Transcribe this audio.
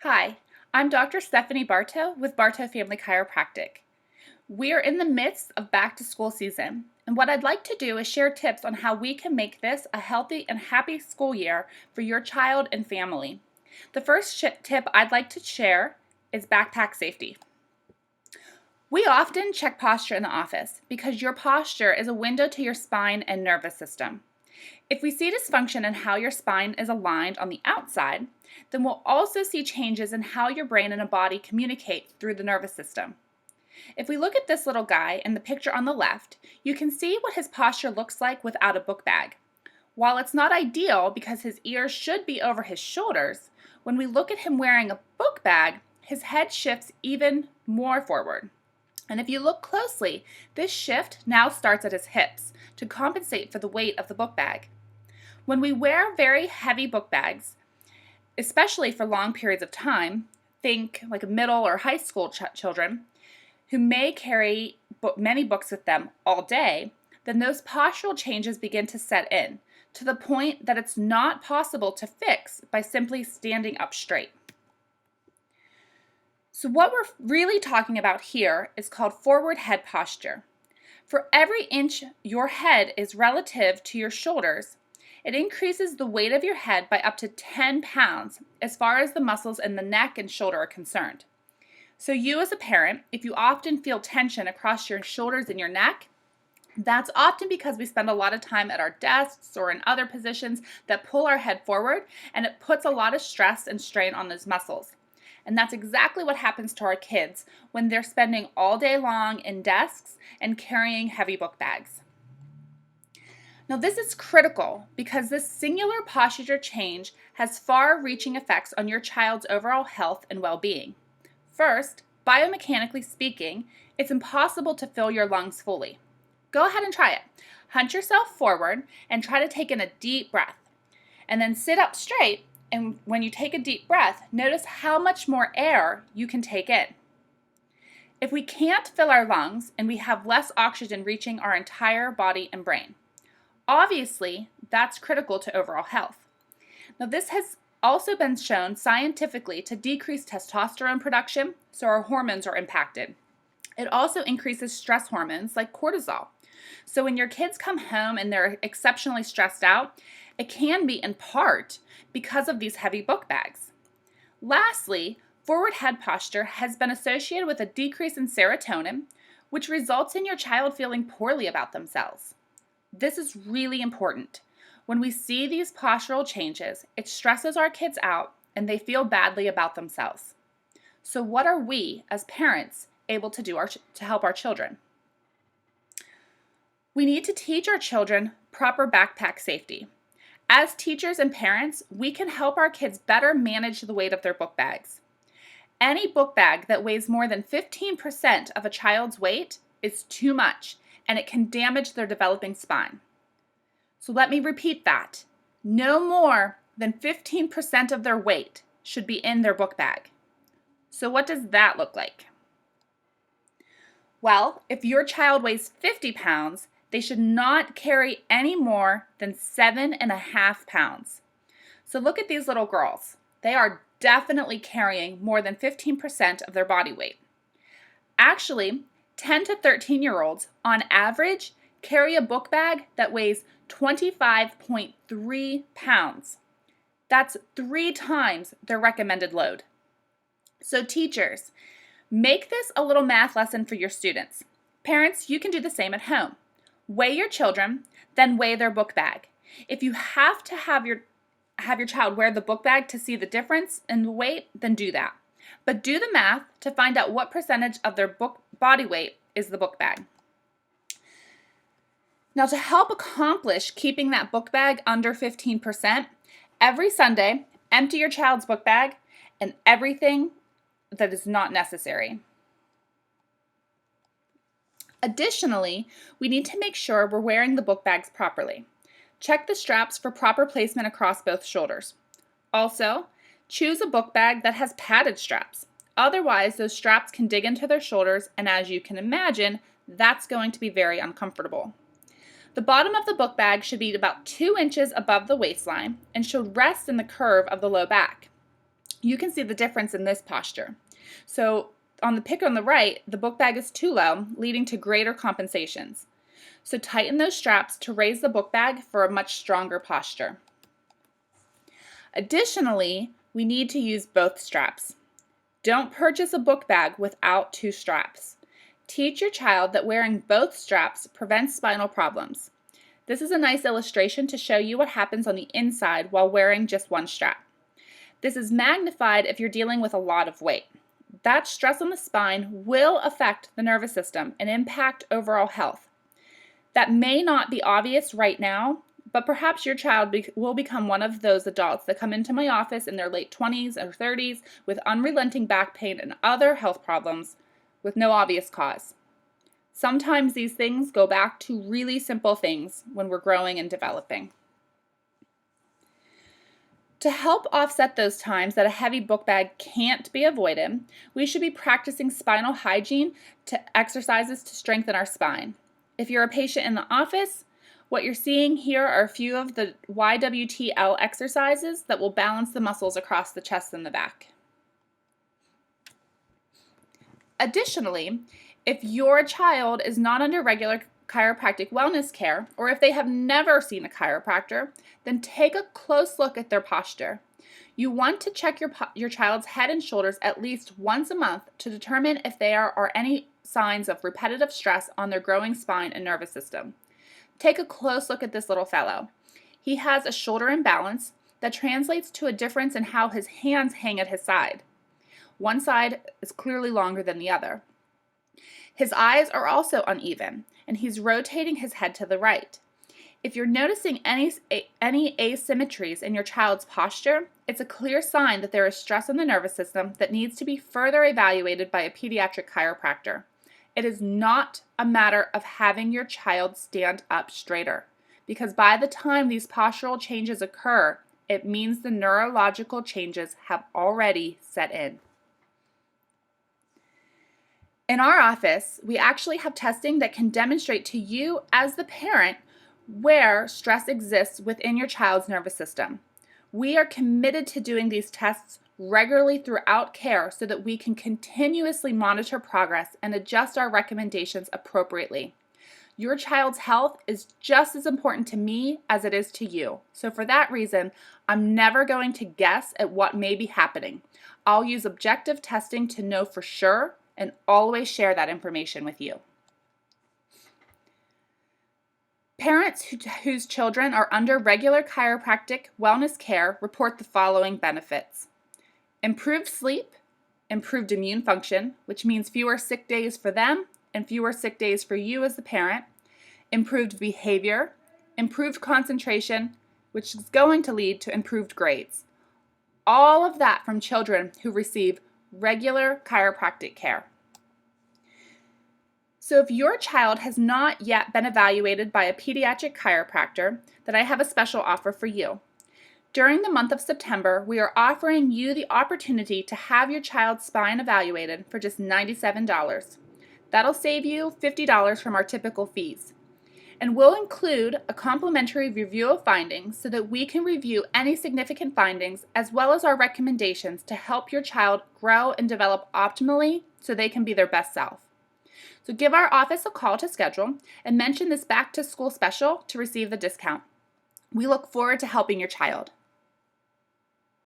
Hi, I'm Dr. Stephanie Barto with Barto Family Chiropractic. We are in the midst of back to school season, and what I'd like to do is share tips on how we can make this a healthy and happy school year for your child and family. The first tip I'd like to share is backpack safety. We often check posture in the office because your posture is a window to your spine and nervous system. If we see dysfunction in how your spine is aligned on the outside, then we'll also see changes in how your brain and body communicate through the nervous system. If we look at this little guy in the picture on the left, you can see what his posture looks like without a book bag. While it's not ideal because his ears should be over his shoulders, when we look at him wearing a book bag, his head shifts even more forward. And if you look closely, this shift now starts at his hips to compensate for the weight of the book bag. When we wear very heavy book bags, especially for long periods of time, think like middle or high school children who may carry many books with them all day, then those postural changes begin to set in to the point that it's not possible to fix by simply standing up straight. So what we're really talking about here is called forward head posture. For every inch your head is relative to your shoulders, it increases the weight of your head by up to 10 pounds as far as the muscles in the neck and shoulder are concerned. So you as a parent, if you often feel tension across your shoulders and your neck, that's often because we spend a lot of time at our desks or in other positions that pull our head forward, and it puts a lot of stress and strain on those muscles. And that's exactly what happens to our kids when they're spending all day long in desks and carrying heavy book bags. Now this is critical because this singular posture change has far-reaching effects on your child's overall health and well-being. First, biomechanically speaking, it's impossible to fill your lungs fully. Go ahead and try it. Hunch yourself forward and try to take in a deep breath. And then sit up straight, and when you take a deep breath, notice how much more air you can take in. If we can't fill our lungs and we have less oxygen reaching our entire body and brain, obviously that's critical to overall health. Now this has also been shown scientifically to decrease testosterone production, so our hormones are impacted. It also increases stress hormones like cortisol. So when your kids come home and they're exceptionally stressed out, it can be in part because of these heavy book bags. Lastly, forward head posture has been associated with a decrease in serotonin, which results in your child feeling poorly about themselves. This is really important. When we see these postural changes, it stresses our kids out and they feel badly about themselves. So what are we as parents able to do to help our children? We need to teach our children proper backpack safety. As teachers and parents, we can help our kids better manage the weight of their book bags. Any book bag that weighs more than 15% of a child's weight is too much, and it can damage their developing spine. So let me repeat that. No more than 15% of their weight should be in their book bag. So what does that look like? Well, if your child weighs 50 pounds, they should not carry any more than 7.5 pounds. So look at these little girls. They are definitely carrying more than 15% of their body weight. Actually, 10 to 13-year-olds on average carry a book bag that weighs 25.3 pounds. That's 3 times their recommended load. So teachers, make this a little math lesson for your students. Parents, you can do the same at home. Weigh your children, then weigh their book bag. If you have to have your child wear the book bag to see the difference in the weight, then do that. But do the math to find out what percentage of their body weight is the book bag. Now to help accomplish keeping that book bag under 15%, every Sunday, empty your child's book bag and everything that is not necessary. Additionally, we need to make sure we're wearing the book bags properly. Check the straps for proper placement across both shoulders. Also, choose a book bag that has padded straps. Otherwise, those straps can dig into their shoulders, and as you can imagine, that's going to be very uncomfortable. The bottom of the book bag should be about 2 inches above the waistline and should rest in the curve of the low back. You can see the difference in this posture. So on the pic on the right, the book bag is too low, leading to greater compensations. So tighten those straps to raise the book bag for a much stronger posture. Additionally, we need to use both straps. Don't purchase a book bag without two straps. Teach your child that wearing both straps prevents spinal problems. This is a nice illustration to show you what happens on the inside while wearing just one strap. This is magnified if you're dealing with a lot of weight. That stress on the spine will affect the nervous system and impact overall health. That may not be obvious right now, but perhaps your child will become one of those adults that come into my office in their late 20s or 30s with unrelenting back pain and other health problems with no obvious cause. Sometimes these things go back to really simple things when we're growing and developing. To help offset those times that a heavy book bag can't be avoided, we should be practicing spinal hygiene exercises to strengthen our spine. If you're a patient in the office, what you're seeing here are a few of the YWTL exercises that will balance the muscles across the chest and the back. Additionally, if your child is not under regular chiropractic wellness care, or if they have never seen a chiropractor, then take a close look at their posture. You want to check your child's head and shoulders at least once a month to determine if there are any signs of repetitive stress on their growing spine and nervous system. Take a close look at this little fellow. He has a shoulder imbalance that translates to a difference in how his hands hang at his side. One side is clearly longer than the other. His eyes are also uneven, and he's rotating his head to the right. If you're noticing any asymmetries in your child's posture, it's a clear sign that there is stress on the nervous system that needs to be further evaluated by a pediatric chiropractor. It is not a matter of having your child stand up straighter, because by the time these postural changes occur, it means the neurological changes have already set in. In our office, we actually have testing that can demonstrate to you as the parent where stress exists within your child's nervous system. We are committed to doing these tests regularly throughout care so that we can continuously monitor progress and adjust our recommendations appropriately. Your child's health is just as important to me as it is to you. So for that reason, I'm never going to guess at what may be happening. I'll use objective testing to know for sure and always share that information with you. Parents whose children are under regular chiropractic wellness care report the following benefits: improved sleep, improved immune function, which means fewer sick days for them and fewer sick days for you as the parent, improved behavior, improved concentration, which is going to lead to improved grades. All of that from children who receive regular chiropractic care. So if your child has not yet been evaluated by a pediatric chiropractor, then I have a special offer for you. During the month of September, we are offering you the opportunity to have your child's spine evaluated for just $97. That'll save you $50 from our typical fees. And we'll include a complimentary review of findings so that we can review any significant findings as well as our recommendations to help your child grow and develop optimally so they can be their best self. So give our office a call to schedule and mention this back to school special to receive the discount. We look forward to helping your child.